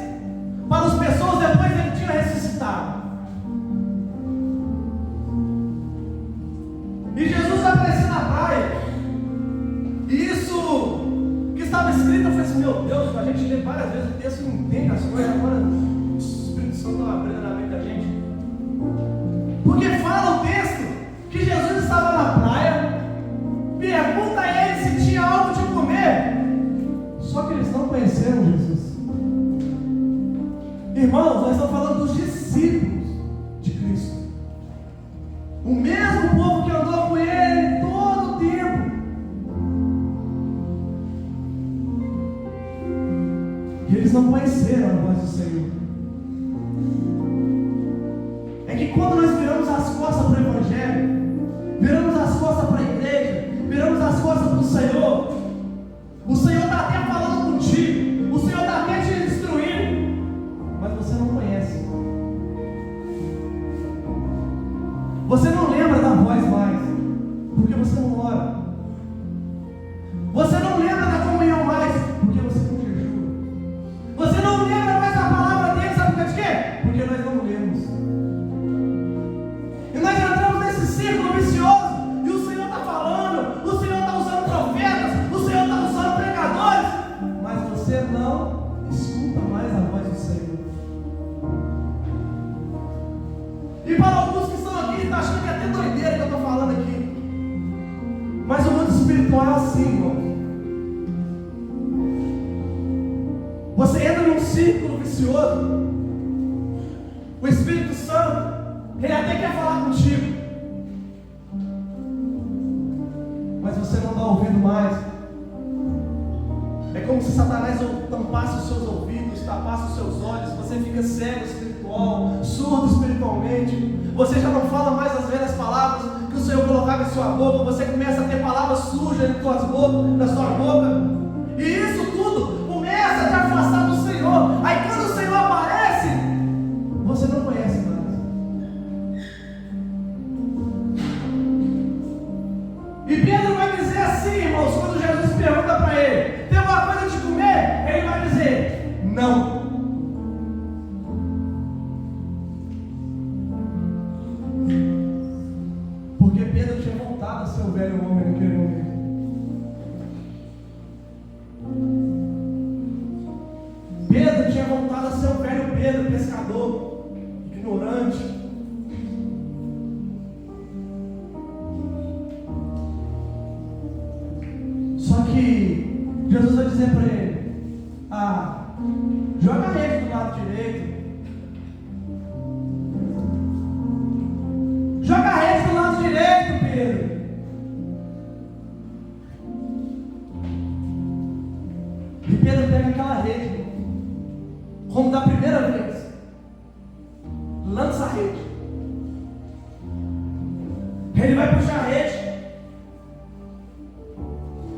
para as pessoas depois Ele tinha ressuscitado. E Jesus vai aparecer na praia. E isso que estava escrito, eu falei assim: meu Deus, a gente lê várias vezes o texto e não entende as coisas. Agora o Espírito Santo está abrindo na mente da gente. Porque fala o texto que Jesus estava na praia, pergunta a ele se tinha algo de comer. Só que eles não conheceram Jesus. Irmãos, nós estamos falando dos discípulos de Cristo. O mesmo povo que andou com Ele todo o tempo. E eles não conheceram a voz do Senhor. É que quando nós viramos as costas para o Evangelho, viramos as costas para a igreja, viramos as costas para o Senhor está até falando contigo, o Senhor está até te instruindo, mas você não conhece. Você não lembra da voz mais, porque você não ora. Você não lembra da comunhão mais, porque você não jejua. Você não lembra mais da palavra dele, sabe por quê? Porque nós não lemos. E nós entramos nesse círculo vicioso, e o Senhor está falando, o Senhor está usando profetas, o Senhor está usando pregadores, mas você não escuta mais a voz do Senhor. E para alguns que estão aqui, está achando que é até doideira que eu estou falando aqui. Mas o mundo espiritual é assim, irmão. Você entra num círculo vicioso. O Espírito Santo, ele até quer falar contigo, mas você não está ouvindo mais. É como se Satanás tampasse os seus ouvidos, tapasse os seus olhos. Você fica cego espiritual, surdo espiritualmente. Você já não fala mais as velhas palavras que o Senhor colocava em sua boca. Você começa a ter palavras sujas na sua boca. E isso tudo começa a te afastar do Senhor. Aí quando o Senhor aparece, você não conhece mais. E Pedro vai dizer assim, irmãos, quando Jesus pergunta para ele: tem alguma coisa de comer? Ele vai dizer: não. Porque Pedro tinha voltado a ser o velho homem naquele momento. Pedro tinha voltado a ser o velho Pedro, pescador, ignorante. Só que Jesus vai dizer para ele: joga a rede do lado direito. Joga a rede do lado direito, Pedro. E Pedro pega aquela rede da primeira vez, lança a rede. Ele vai puxar a rede.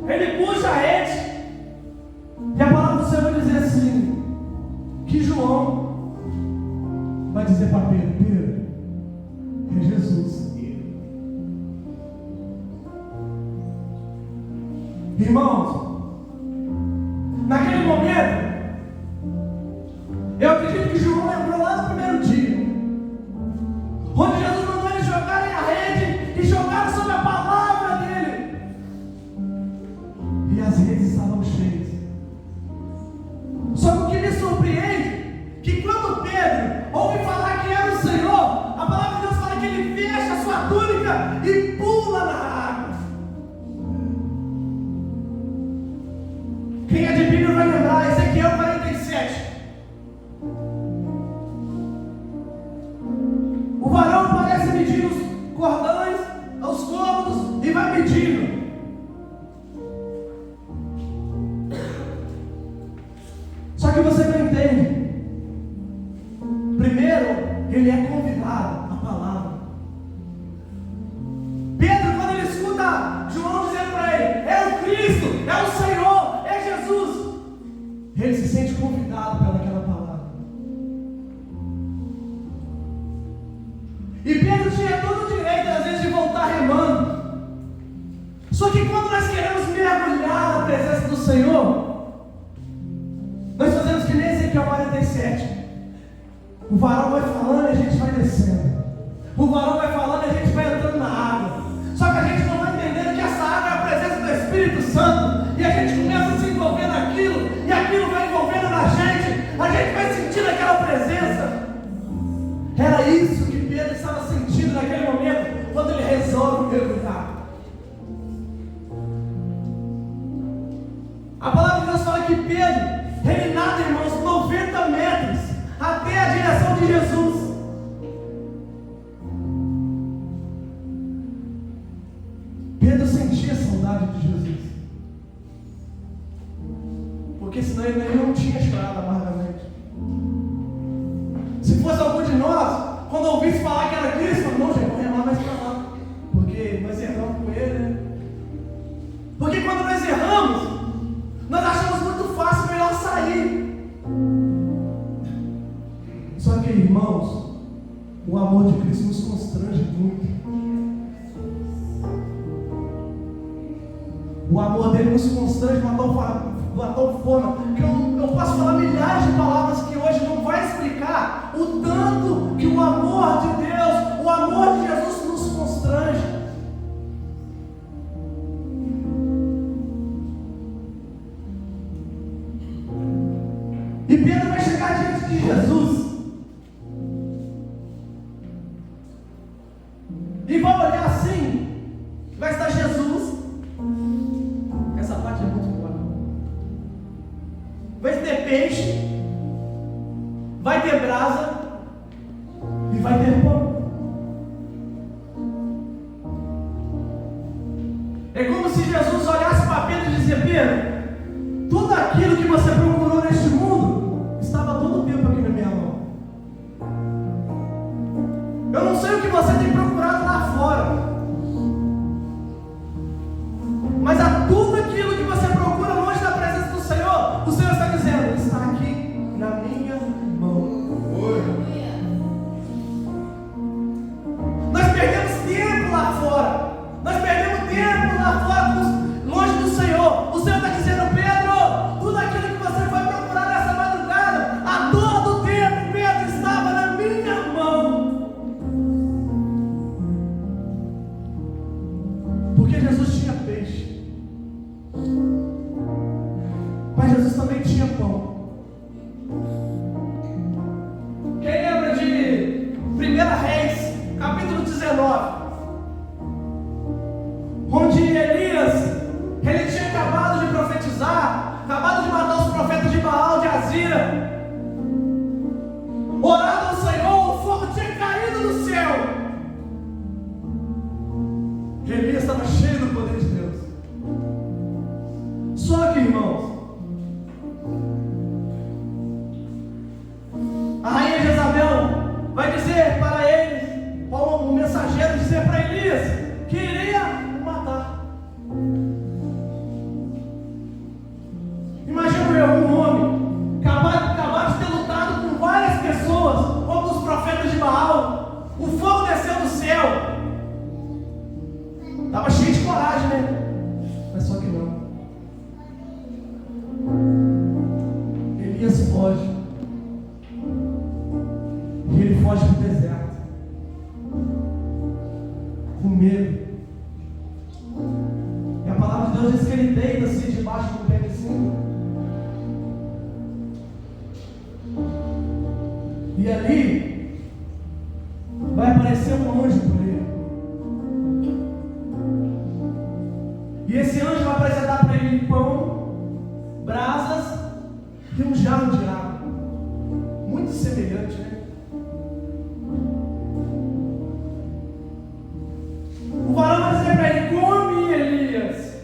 Ele puxa a rede. E a palavra do Senhor vai dizer assim: que João vai dizer para Pedro: Pedro, é Jesus. Irmãos, naquele momento, eu acredito que João lembrou lá no primeiro dia, onde Jesus mandou eles jogarem a rede e jogaram sobre a palavra dele, e as redes estavam cheias. Só que o que me surpreende, que quando Pedro ouve falar que era o Senhor, a palavra de Deus fala que ele fecha a sua túnica e pula na água. Quem é de Bíblia vai lembrar, Ezequiel 47. O varão parece medir os cordões, os cômodos, e vai medindo. Só que você não entende. Primeiro, ele é convidado à palavra. Pedro, quando ele escuta João dizendo para ele: é o Cristo, é o Senhor, é Jesus, ele se sente convidado pelaquela palavra. E Pedro tinha todo o direito, às vezes, de voltar remando. Só que quando nós queremos mergulhar na presença do Senhor, nós fazemos que nem Ezequiel 47. O varão vai falando e a gente vai descendo. O varão vai falando e a gente vai entrando na água. Só que a gente não vai entendendo que essa água é a presença do Espírito Santo. E a gente começa a se envolver naquilo, e aquilo vai envolvendo na gente. A gente vai sentindo aquela presença. Era isso que Pedro estava sentindo naquele momento, quando ele resolve mergulhar. A palavra de Deus fala que Pedro, ele nada, irmãos, 90 metros até a direção de Jesus. Pedro sentia saudade de Jesus, porque senão ele não tinha chorado amargamente. Se fosse algum de nós, quando ouvisse falar que era Cristo, não, gente, vou remar mais para lá, porque nós erramos com ele, né? Porque quando nós erramos, nós achamos muito fácil, melhor sair. Só que, irmãos, o amor de Cristo nos constrange muito. O amor dele nos constrange de uma tal forma que eu posso falar milhares de palavras que hoje não vai explicar o tanto que o amor de Deus, o amor de Jesus nos constrange. E Pedro vai chegar diante de Jesus e vai olhar assim, vai estar Jesus. Essa parte é muito boa. Vai ter peixe, vai ter brasa e vai ter pão. É como se Jesus olhasse para Pedro e dizia: Pedro, tudo aquilo que você procurou neste mundo estava todo o tempo aqui na minha mão. Eu não sei o que você tem procurado lá fora, mas a tudo aquilo que você procura longe da presença do Senhor, o Senhor está dizendo: está aqui na minha mão. Nós perdemos tempo lá fora. Nós perdemos tempo lá fora com E ele foge para o deserto, com medo. E a palavra de Deus diz que ele deita-se debaixo do pé de cima. E ali vai aparecer um anjo por ele. E esse anjo vai apresentar para ele pão, brasas e um jarro de água. Muito semelhante, né? O varão vai dizer para ele: come, Elias,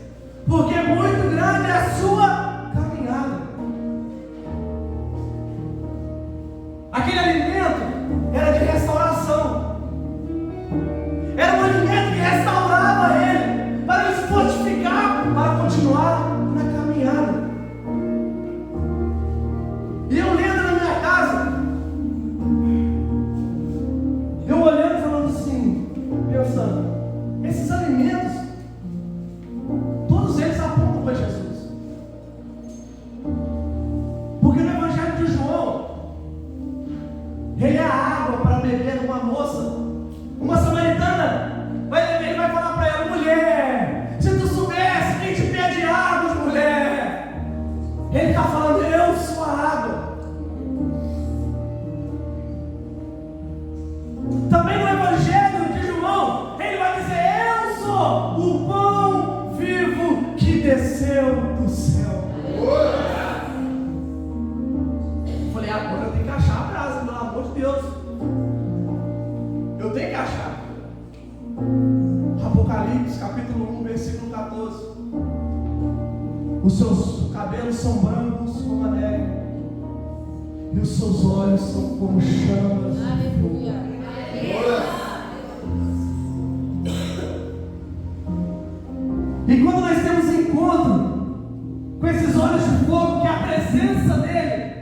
porque muito grande é a sua caminhada. Aquele alimento era de restauração. Era um alimento que restaurava ele, para ele se fortificar, para continuar na caminhada. E eu lendo na minha casa, eu olhando e falando assim, pensando, esses alimentos, todos eles apontam para Jesus. Porque no Evangelho de João, ele é a água para beber de uma moça. Uma samaritana ele vai falar para ela: mulher, se tu soubesse quem te pede água, mulher. Ele está falando: eu sou a água. Também no Evangelho de João, ele vai dizer: eu sou o pão vivo que desceu do céu. Eu falei: agora eu tenho que achar a brasa, pelo amor de Deus. Eu tenho que achar. Apocalipse, capítulo 1, versículo 14. Os seus cabelos são brancos como a neve, e os seus olhos são como chamas de fogo. E quando nós temos encontro com esses olhos de fogo, que é a presença dele,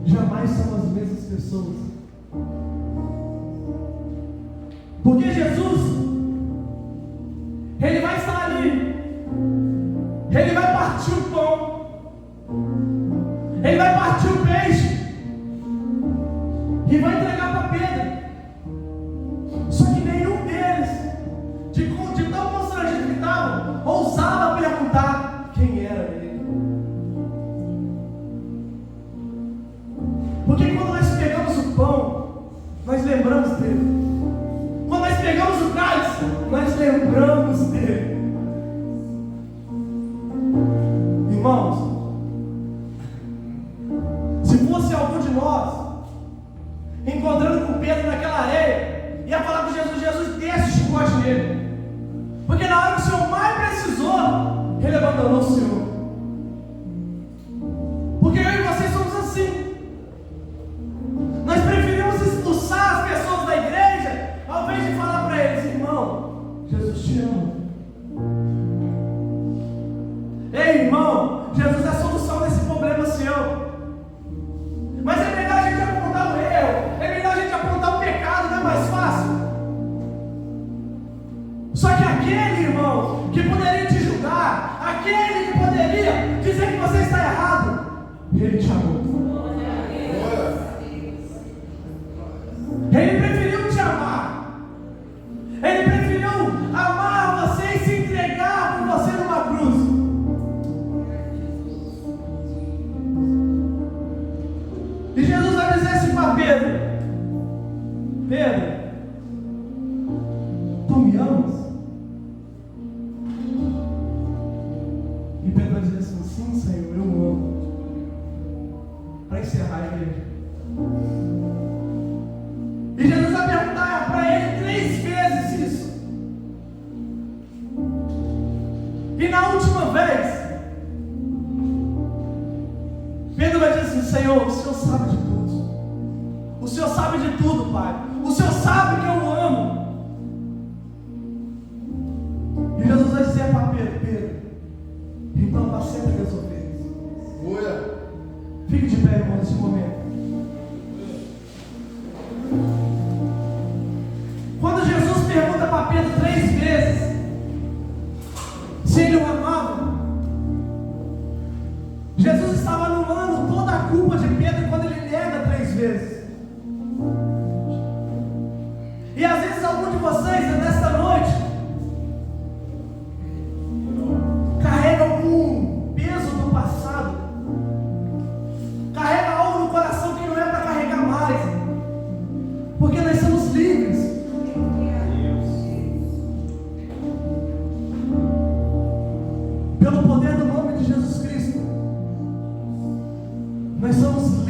jamais são as mesmas pessoas. Porque Jesus, ele vai estar ali, ele vai partir o pão, ele vai partir o peixe e vai entregar para Pedro. Só que nenhum deles, de tão constrangido que estavam, ousava perguntar quem era ele. Porque quando nós pegamos o pão, nós lembramos dele. Quando nós pegamos o cálice, nós lembramos dele. Irmãos, se fosse algum de nós encontrando com Pedro naquela areia, ia falar com Jesus: Jesus, desce o chicote nele. Porque na hora que o Senhor mais precisou, ele abandonou o Senhor. Porque eu e vocês somos assim. Nós preferimos expulsar as pessoas da igreja, ao invés de falar para eles: irmão, Jesus te ama. Ei, irmão, Jesus é a solução desse problema seu. Mas é melhor a gente apontar o erro, é melhor a gente apontar o pecado, não é mais fácil? Só que aquele, irmão, que poderia te julgar, aquele que poderia dizer que você está errado, ele te amou. Ele preferiu te amar. Ele preferiu amar você e se entregar por você numa cruz. E Jesus vai dizer assim para Pedro: Pedro, tu me amas? E Pedro vai dizer assim: sim, Senhor, eu amo. Para encerrar a igreja. E Jesus vai perguntar para ele 3 vezes isso. E na última vez, Pedro vai dizer assim: Senhor, o Senhor sabe de tudo. O Senhor sabe de tudo, Pai. O Senhor sabe que eu o amo. E Jesus vai dizer para Pedro: Pedro, então apacenta as ovelhas. Fique de pé, irmão, nesse momento. Quando Jesus pergunta para Pedro 3 vezes se ele o amava, Jesus estava anulando toda a culpa de Pedro quando ele nega 3 vezes.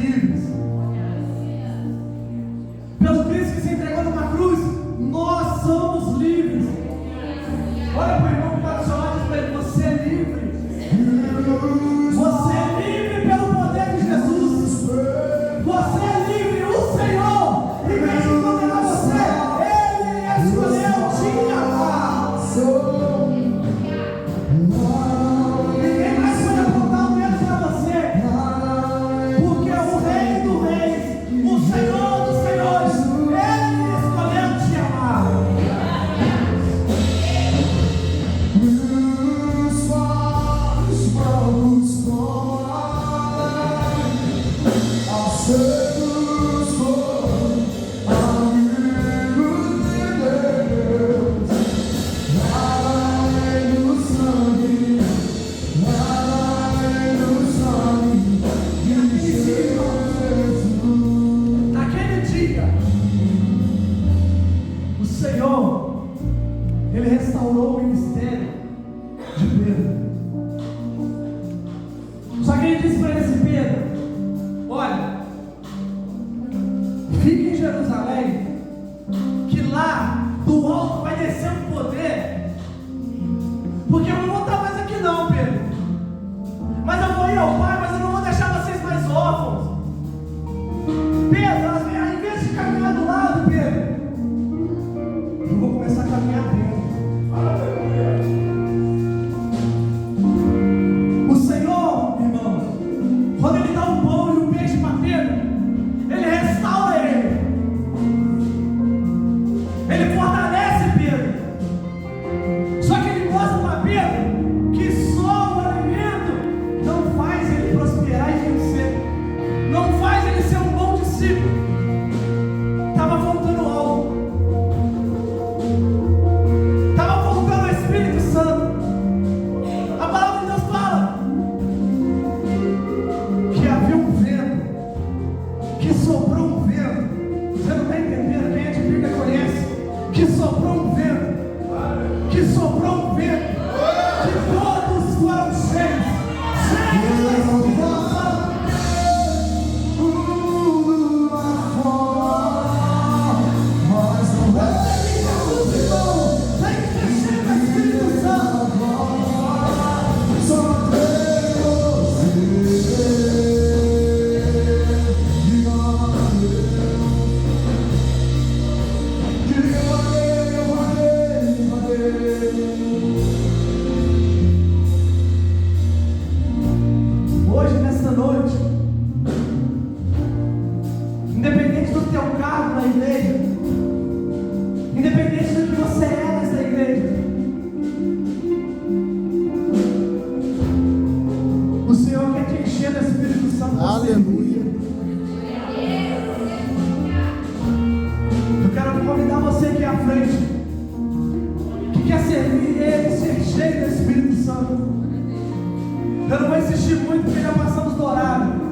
livres. Pelo Cristo que se entregou numa cruz, nós somos livres. Olha para o irmão que está do seu lado e diz para ele: você é livre. Você é livre pelo poder de Jesus. Você é livre. O Senhor, em vez de condenar você, Ele escolheu te amar. Ninguém mais pode apontar o dedo para você, porque o Rei dos Reis, o Senhor dos Senhores, Ele escolheu te amar. Naquele dia, o Senhor, Ele restaurou o ministério de Pedro. Só que Ele disse para esse Pedro: olha, fique em Jerusalém, que lá do alto vai descer um poder, porque eu não vou estar mais aqui não, Pedro, mas eu vou ir ao Pai, mas eu não vou deixar vocês mais órfãos. Pedro, ao invés de caminhar do lado, Pedro, eu vou começar a caminhar dentro. O Senhor, irmãos, quando Ele dá um pão e um peixe para Pedro, Ele restaura ele. Ele fortalece Pedro. Só que Ele mostra para Pedro que só o alimento não faz ele prosperar e vencer, não faz ele ser um bom discípulo. Estava faltando algo. Estava faltando o Espírito Santo. A palavra de Deus fala que havia um vento, que soprou um vento. Você não está entendendo? Quem é de Bíblia conhece? Que soprou um vento, que soprou um vento, que todos foram cheios do Espírito Santo. Tem que ser cheio do Espírito Santo. Hoje, nessa noite, independente do teu cargo na igreja, independente do que você é nessa igreja, o Senhor quer te encher do Espírito Santo. Aleluia. Eu quero convidar você aqui à frente, que quer servir Ele, ser cheio do Espírito Santo. Eu não vou insistir muito, porque já passamos do horário.